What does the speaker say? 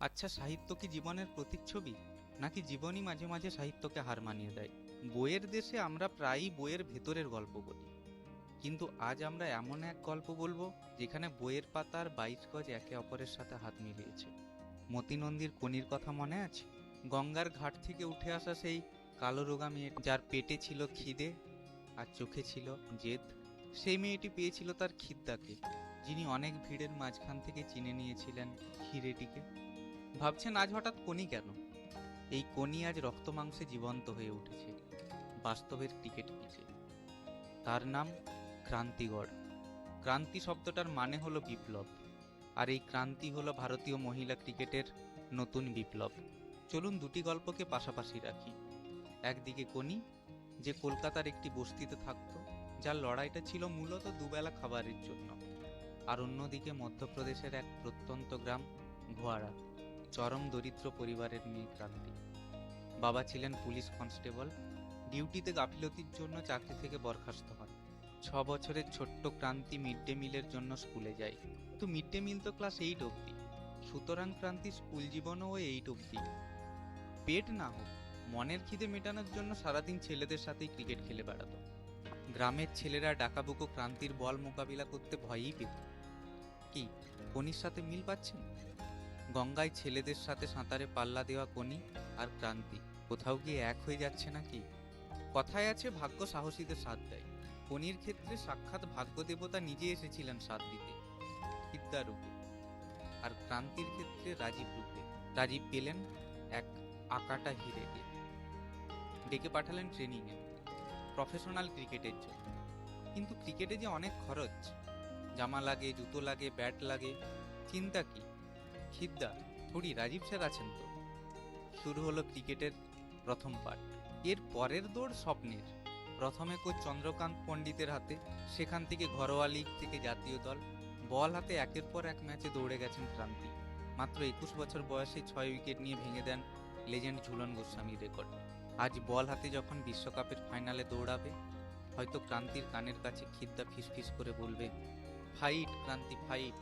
আচ্ছা, সাহিত্য কি জীবনের প্রতিচ্ছবি, নাকি জীবনই মাঝে মাঝে সাহিত্যকে হার মানিয়ে দেয়? বইয়ের দেশে আমরা প্রায়ই বইয়ের ভেতরের গল্প বলি, কিন্তু আজ আমরা এমন এক গল্প বলবো যেখানে বইয়ের পাতার 22 গজ একে অপরের সাথে হাত মিলিয়েছে। মতি নন্দীর কনির কথা মনে আছে? গঙ্গার ঘাট থেকে উঠে আসা সেই কালো রোগা মেয়ে, যার পেটে ছিল খিদে আর চোখে ছিল জেদ। সেই মেয়েটি পেয়েছিল তার খিদ্দাকে, যিনি অনেক ভিড়ের মাঝখান থেকে চিনে নিয়েছিলেন হিরেটিকে। ভাবছেন আজ হঠাৎ কোনি কেন? এই কোনি আজ রক্ত মাংসে জীবন্ত হয়ে উঠেছে বাস্তবের ক্রিকেট পিচে। তার নাম ক্রান্তিগড়। ক্রান্তি শব্দটার মানে হলো বিপ্লব, আর এই ক্রান্তি হলো ভারতীয় মহিলা ক্রিকেটের নতুন বিপ্লব। চলুন দুটি গল্পকে পাশাপাশি রাখি। একদিকে কোনি, যে কলকাতার একটি বস্তিতে থাকত, যার লড়াইটা ছিল মূলত দুবেলা খাবারের জন্য। আর অন্যদিকে মধ্যপ্রদেশের এক প্রত্যন্ত গ্রাম ঘোয়ারা, চরম দরিদ্র পরিবারের মেয়ে ক্রান্তি। বাবা ছিলেন পুলিশ কনস্টেবল, ডিউটিতে গাফিলতির জন্য চাকরি থেকে বরখাস্ত হন। 6 বছরের ছোট্ট ক্রান্তি মিড ডে মিলের জন্য স্কুলে যায়, কিন্তু মিড ডে মিল তো ক্লাস 8 অবধি। সুতরাং ক্রান্তি স্কুল জীবনও ওই 8 অবধি। পেট না হোক, মনের খিদে মেটানোর জন্য সারাদিন ছেলেদের সাথেই ক্রিকেট খেলে বেড়াতো। গ্রামের ছেলেরা ডাকাবুকো ক্রান্তির বল মোকাবিলা করতে ভয়ই পেত। কি কনির সাথে মিল পাচ্ছেন? গঙ্গায় ছেলেদের সাথে সাঁতারে পাল্লা দেওয়া কোনি আর ক্রান্তি কোথাও গিয়ে এক হয়ে যাচ্ছে নাকি? কথায় আছে ভাগ্য সাহসীদের সাথ দেয়। কোনির ক্ষেত্রে সাক্ষাৎ ভাগ্য দেবতা নিজে এসেছিলেন সাথ দিতে, বিদ্যা রূপে। আর ক্রান্তির ক্ষেত্রে রাজীব রূপে। রাজীব পেলেন এক আকাটা হিরেকে, ডেকে পাঠালেন ট্রেনিংয়ে, প্রফেশনাল ক্রিকেটের জন্য। কিন্তু ক্রিকেটে যে অনেক খরচ, জামা লাগে, জুতো লাগে, ব্যাট লাগে। চিন্তা কি, খিদ্দা থোড়ি রাজীব স্যার আছেন তো। শুরু হলো ক্রিকেটের প্রথম পার্ট। এর পরের দৌড় স্বপ্নের। প্রথমে কোচ চন্দ্রকান্ত পণ্ডিতের হাতে, সেখান থেকে ঘরোয়া লিগ থেকে জাতীয় দল। বল হাতে একের পর এক ম্যাচে দৌড়ে গেছেন ক্রান্তি। মাত্র 21 বছর বয়সে 6 উইকেট নিয়ে ভেঙে দেন লেজেন্ড ঝুলন গোস্বামীর রেকর্ড। আজ বল হাতে যখন বিশ্বকাপের ফাইনালে দৌড়াবে, হয়তো ক্রান্তির কানের কাছে খিদ্দা ফিসফিস করে বলবে, ফাইট ক্রান্তি ফাইট।